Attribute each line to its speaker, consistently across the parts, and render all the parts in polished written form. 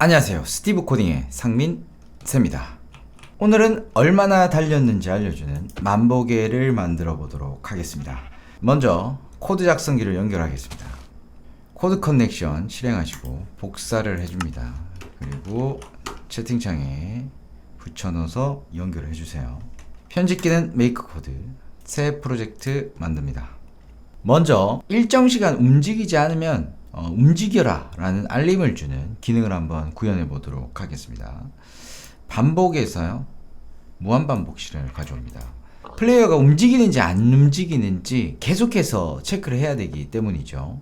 Speaker 1: 안녕하세요. 스티브 코딩의 상민쌤입니다. 오늘은 얼마나 달렸는지 알려주는 만보계를 만들어 보도록 하겠습니다. 먼저 코드 작성기를 연결하겠습니다. 코드 커넥션 실행하시고 복사를 해줍니다. 그리고 채팅창에 붙여넣어서 연결을 해주세요. 편집기는 메이크 코드, 새 프로젝트 만듭니다. 먼저 일정 시간 움직이지 않으면 움직여라 라는 알림을 주는 기능을 한번 구현해 보도록 하겠습니다. 반복에서요, 무한반복 실행을 가져옵니다. 플레이어가 움직이는지 안 움직이는지 계속해서 체크를 해야 되기 때문이죠.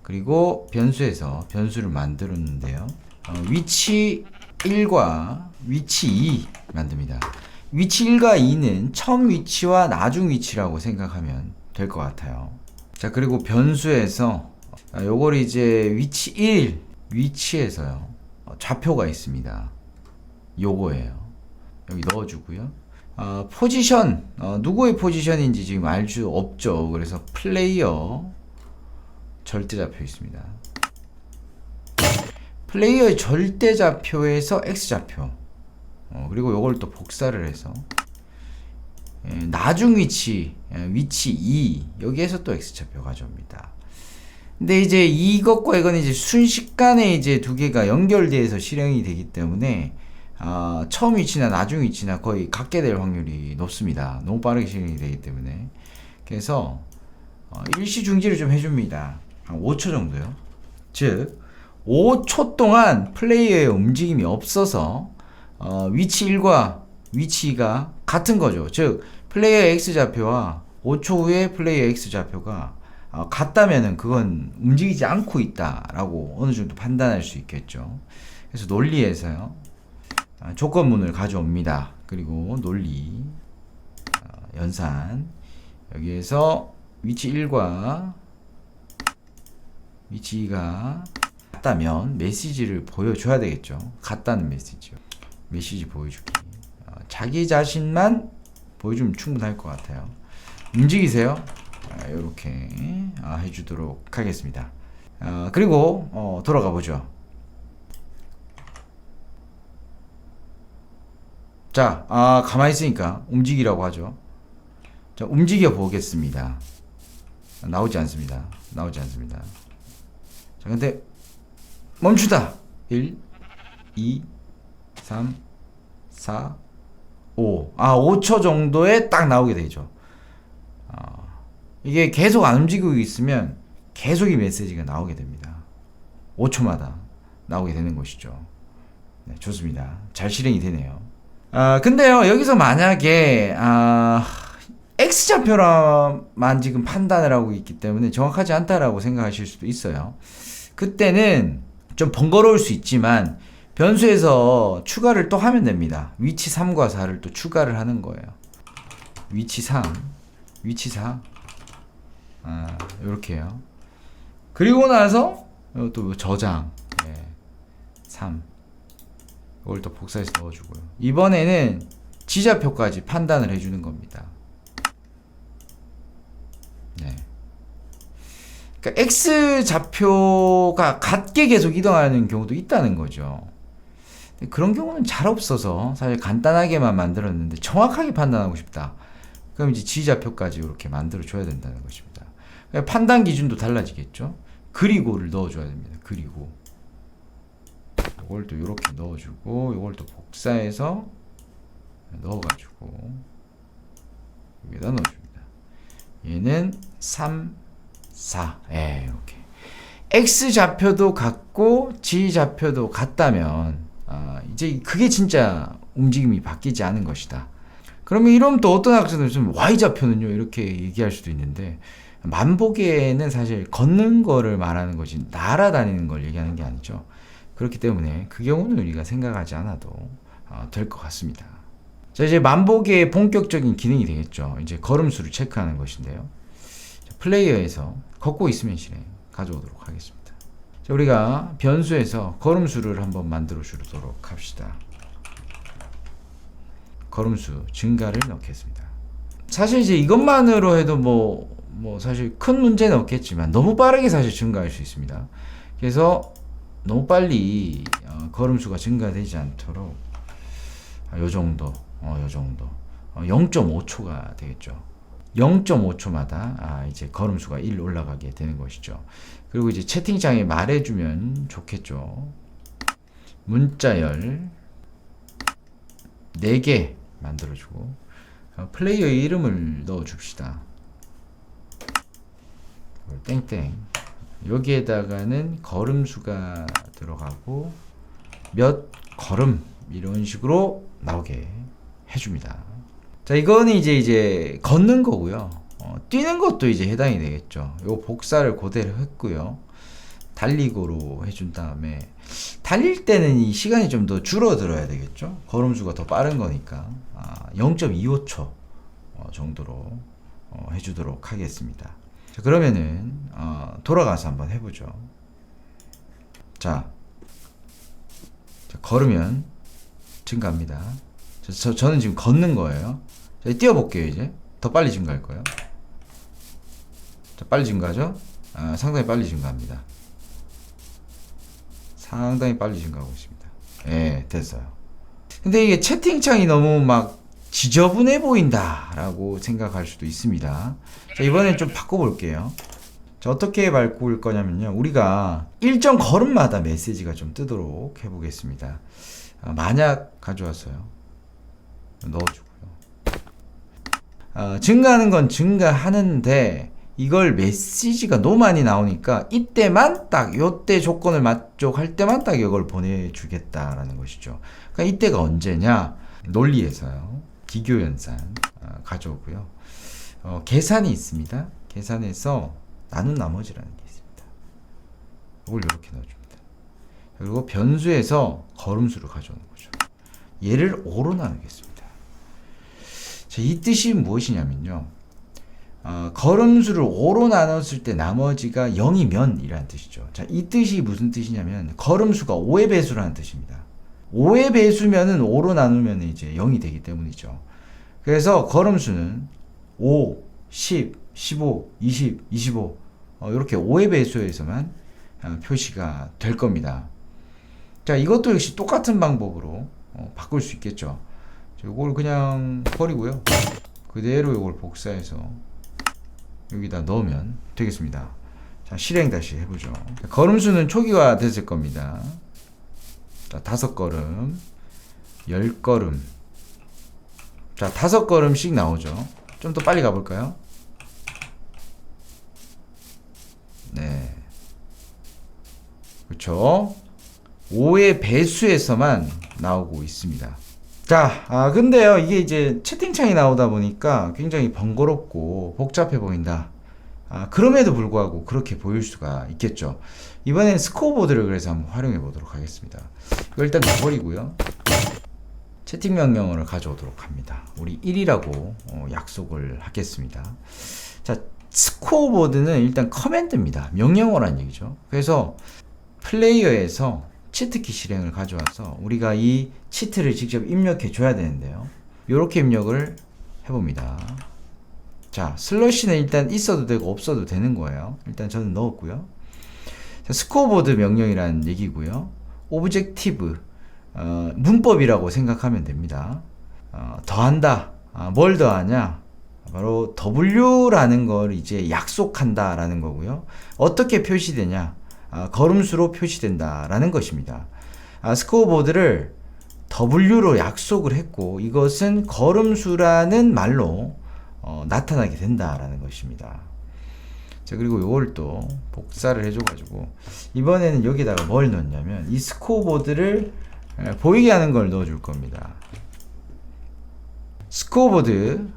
Speaker 1: 그리고 변수에서 변수를 만들었는데요, 위치 1과 위치 2 만듭니다. 위치 1과 2는 처음 위치와 나중 위치라고 생각하면 될 것 같아요. 자, 그리고 변수에서 요걸 이제 위치 1 위치에서요, 좌표가 있습니다. 요거예요. 여기 넣어주고요. 포지션, 누구의 포지션인지 지금 알 수 없죠. 그래서 플레이어 절대좌표 있습니다. 플레이어의 절대좌표에서 X좌표, 그리고 요걸 또 복사를 해서 나중 위치, 위치 2 여기에서 또 X좌표 가져옵니다. 근데 이제 이것과 이건 이제 순식간에 이제 두 개가 연결돼서 실행이 되기 때문에 처음 위치나 나중 위치나 거의 같게 될 확률이 높습니다. 너무 빠르게 실행이 되기 때문에. 그래서 일시 중지를 좀 해줍니다. 한 5초 정도요. 즉 5초 동안 플레이어의 움직임이 없어서 위치 1과 위치가 같은 거죠. 즉 플레이어의 X좌표와 5초 후에 플레이어의 X좌표가 같다면은 그건 움직이지 않고 있다라고 어느 정도 판단할 수 있겠죠. 그래서 논리에서요, 조건문을 가져옵니다. 그리고 논리, 연산, 여기에서 위치 1과 위치 2가 같다면 메시지를 보여줘야 되겠죠. 같다는 메시지요. 메시지 보여주기. 자기 자신만 보여주면 충분할 것 같아요. 움직이세요. 이렇게 해주도록 하겠습니다. 그리고 돌아가 보죠. 자, 가만히 있으니까 움직이라고 하죠. 자, 움직여 보겠습니다. 나오지 않습니다. 나오지 않습니다. 자, 근데 멈추다. 1, 2, 3, 4, 5. 5초 정도에 딱 나오게 되죠. 이게 계속 안 움직이고 있으면 계속 이 메시지가 나오게 됩니다. 5초마다 나오게 되는 것이죠. 네, 좋습니다. 잘 실행이 되네요. 근데요, 여기서 만약에 X좌표만 지금 판단을 하고 있기 때문에 정확하지 않다라고 생각하실 수도 있어요. 그때는 좀 번거로울 수 있지만 변수에서 추가를 또 하면 됩니다. 위치 3과 4를 또 추가를 하는 거예요. 위치 3, 위치 4, 요렇게 해요. 그리고 나서 또 저장, 3, 이걸 또 복사해서 넣어주고요. 이번에는 G좌표까지 판단을 해주는 겁니다. 네. 그러니까 X좌표가 같게 계속 이동하는 경우도 있다는 거죠. 그런 경우는 잘 없어서 사실 간단하게만 만들었는데 정확하게 판단하고 싶다. 그럼 이제 G좌표까지 이렇게 만들어 줘야 된다는 것입니다. 판단 기준도 달라지겠죠. 그리고를 넣어줘야 됩니다. 그리고 이걸 또 이렇게 넣어주고, 이걸 또 복사해서 넣어가지고 여기다 넣어줍니다. 얘는 3, 4, 이렇게 X 좌표도 같고 G 좌표도 같다면 이제 그게 진짜 움직임이 바뀌지 않은 것이다. 그러면 이러면 또 어떤 학생들은 좀 Y 좌표는요 이렇게 얘기할 수도 있는데, 만보계는 사실 걷는 거를 말하는 거지 날아다니는 걸 얘기하는 게 아니죠. 그렇기 때문에 그 경우는 우리가 생각하지 않아도 될 것 같습니다. 자, 이제 만보계의 본격적인 기능이 되겠죠. 이제 걸음수를 체크하는 것인데요. 플레이어에서 걷고 있으면 실행 가져오도록 하겠습니다. 자, 우리가 변수에서 걸음수를 한번 만들어 주도록 합시다. 걸음수 증가를 넣겠습니다. 사실 이제 이것만으로 해도 뭐 사실 큰 문제는 없겠지만 너무 빠르게 사실 증가할 수 있습니다. 그래서 너무 빨리 걸음수가 증가되지 않도록 요 정도, 요 정도 0.5초가 되겠죠. 0.5초마다 이제 걸음수가 1 올라가게 되는 것이죠. 그리고 이제 채팅창에 말해주면 좋겠죠. 문자열 4개 만들어주고 플레이어의 이름을 넣어줍시다. 땡땡. 여기에다가는 걸음수가 들어가고 몇 걸음 이런 식으로 나오게 해줍니다. 자, 이거는 이제 걷는 거고요. 뛰는 것도 이제 해당이 되겠죠. 요 복사를 그대로 했고요. 달리고로 해준 다음에 달릴 때는 이 시간이 좀 더 줄어들어야 되겠죠. 걸음수가 더 빠른 거니까 0.25초 정도로 해주도록 하겠습니다. 자, 그러면은 돌아가서 한번 해보죠. 자, 걸으면 증가합니다. 저는 지금 걷는 거예요. 자, 뛰어볼게요. 이제 더 빨리 증가할 거예요. 자, 빨리 증가하죠? 상당히 빨리 증가합니다. 상당히 빨리 증가하고 있습니다. 예, 됐어요. 근데 이게 채팅창이 너무 막 지저분해 보인다 라고 생각할 수도 있습니다. 자, 이번엔 좀 바꿔볼게요. 자, 어떻게 바꿀 거냐면요, 우리가 일정 걸음마다 메시지가 좀 뜨도록 해보겠습니다. 만약 가져왔어요. 넣어주고요. 증가하는 건 증가하는데 이걸 메시지가 너무 많이 나오니까 이때만 딱 요때 조건을 만족할 때만 딱 이걸 보내주겠다라는 것이죠. 그러니까 이때가 언제냐? 논리에서요. 기교연산 가져오고요. 계산이 있습니다. 계산해서 나눈 나머지라는 게 있습니다. 이걸 이렇게 넣어줍니다. 그리고 변수에서 걸음수를 가져오는 거죠. 얘를 5로 나누겠습니다. 자, 이 뜻이 무엇이냐면요, 걸음수를 5로 나눴을 때 나머지가 0이면 이라는 뜻이죠. 자, 이 뜻이 무슨 뜻이냐면 걸음수가 5의 배수라는 뜻입니다. 5의 배수면은 5로 나누면 이제 0이 되기 때문이죠. 그래서 걸음수는 5, 10, 15, 20, 25 이렇게 5의 배수에서만 표시가 될 겁니다. 자, 이것도 역시 똑같은 방법으로 바꿀 수 있겠죠. 이걸 그냥 버리고요. 그대로 이걸 복사해서 여기다 넣으면 되겠습니다. 자, 실행 다시 해보죠. 걸음수는 초기화 됐을 겁니다. 자, 5걸음, 10걸음. 자, 5걸음씩 나오죠. 좀 더 빨리 가볼까요? 네. 그렇죠. 5의 배수에서만 나오고 있습니다. 자, 근데요, 이게 이제 채팅창이 나오다 보니까 굉장히 번거롭고 복잡해 보인다. 그럼에도 불구하고 그렇게 보일 수가 있겠죠. 이번엔 스코어보드를 그래서 한번 활용해 보도록 하겠습니다. 이거 일단 넣어버리고요. 채팅 명령어를 가져오도록 합니다. 우리 1이라고 약속을 하겠습니다. 자, 스코어보드는 일단 커맨드입니다. 명령어란 얘기죠. 그래서 플레이어에서 치트키 실행을 가져와서 우리가 이 치트를 직접 입력해 줘야 되는데요. 이렇게 입력을 해봅니다. 자, 슬러시는 일단 있어도 되고 없어도 되는 거예요. 일단 저는 넣었고요. 자, 스코어보드 명령이라는 얘기고요. 오브젝티브, 문법이라고 생각하면 됩니다. 더한다. 뭘 더하냐? 바로 W라는 걸 이제 약속한다라는 거고요. 어떻게 표시되냐? 걸음수로 표시된다라는 것입니다. 스코어보드를 W로 약속을 했고 이것은 걸음수라는 말로 나타나게 된다라는 것입니다. 자, 그리고 이걸 또 복사를 해줘가지고 이번에는 여기다가 뭘 넣냐면 이 스코어보드를 보이게 하는 걸 넣어줄 겁니다. 스코어보드,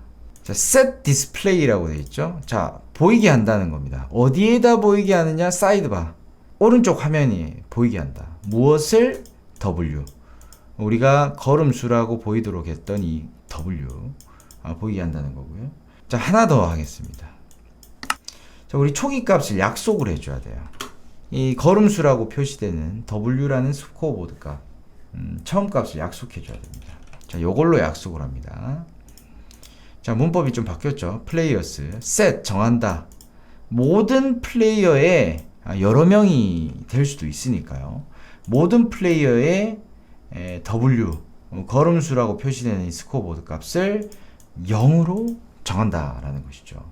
Speaker 1: 자, set display라고 되어 있죠. 자, 보이게 한다는 겁니다. 어디에다 보이게 하느냐? 사이드바, 오른쪽 화면이 보이게 한다. 무엇을? W. 우리가 걸음수라고 보이도록 했던 이 W 보이게 한다는 거고요. 자, 하나 더 하겠습니다. 자, 우리 초기 값을 약속을 해줘야 돼요. 이 걸음수라고 표시되는 W라는 스코어보드 값, 처음 값을 약속해줘야 됩니다. 자, 요걸로 약속을 합니다. 자, 문법이 좀 바뀌었죠. 플레이어스, set 정한다. 모든 플레이어에 여러 명이 될 수도 있으니까요. 모든 플레이어의 W 걸음수라고 표시되는 이 스코어보드 값을 0으로 정한다라는 것이죠.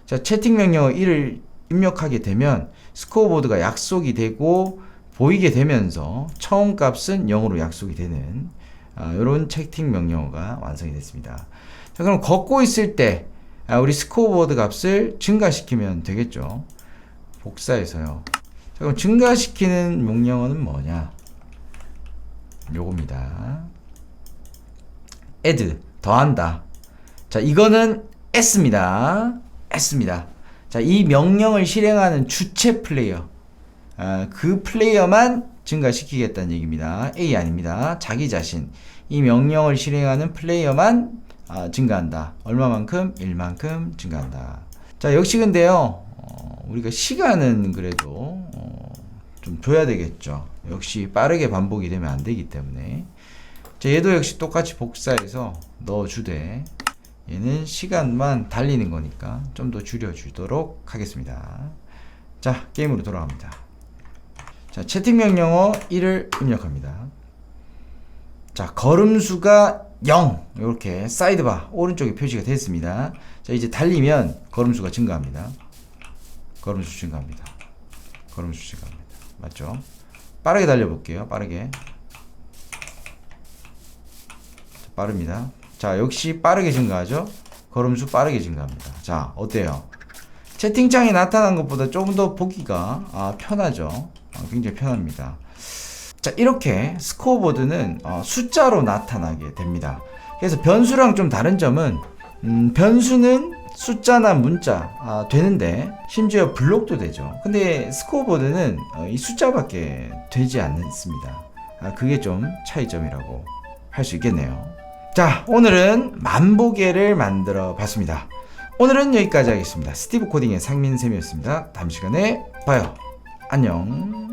Speaker 1: 자, 채팅 명령어 1을 입력하게 되면 스코어보드가 약속이 되고 보이게 되면서 처음 값은 0으로 약속이 되는 이런 채팅 명령어가 완성이 됐습니다. 자, 그럼 걷고 있을 때 우리 스코어보드 값을 증가시키면 되겠죠. 복사해서요. 자, 그럼 증가시키는 명령어는 뭐냐? 요겁니다. add 더한다. 자, 이거는 s입니다. s입니다. 자, 이 명령을 실행하는 주체 플레이어, 그 플레이어만 증가시키겠다는 얘기입니다. A 아닙니다. 자기 자신. 이 명령을 실행하는 플레이어만 증가한다. 얼마만큼? 1만큼 증가한다. 자, 역시 근데요, 우리가 시간은 그래도 좀 줘야 되겠죠. 역시 빠르게 반복이 되면 안 되기 때문에. 자, 얘도 역시 똑같이 복사해서 넣어주되, 얘는 시간만 달리는 거니까 좀 더 줄여주도록 하겠습니다. 자, 게임으로 돌아갑니다. 자, 채팅 명령어 1을 입력합니다. 자, 걸음수가 0 이렇게 사이드바 오른쪽에 표시가 됐습니다. 자, 이제 달리면 걸음수가 증가합니다. 걸음수 증가합니다. 걸음수 증가합니다. 맞죠? 빠르게 달려볼게요. 빠르게. 자, 빠릅니다. 자, 역시 빠르게 증가하죠? 걸음수 빠르게 증가합니다. 자, 어때요? 채팅창에 나타난 것보다 조금 더 보기가 편하죠? 굉장히 편합니다. 자, 이렇게 스코어보드는 숫자로 나타나게 됩니다. 그래서 변수랑 좀 다른 점은 변수는 숫자나 문자 되는데 심지어 블록도 되죠. 근데 스코어보드는 이 숫자밖에 되지 않습니다. 그게 좀 차이점이라고 할 수 있겠네요. 자, 오늘은 만보계를 만들어 봤습니다. 오늘은 여기까지 하겠습니다. 스티브 코딩의 상민쌤이었습니다. 다음 시간에 봐요. 안녕.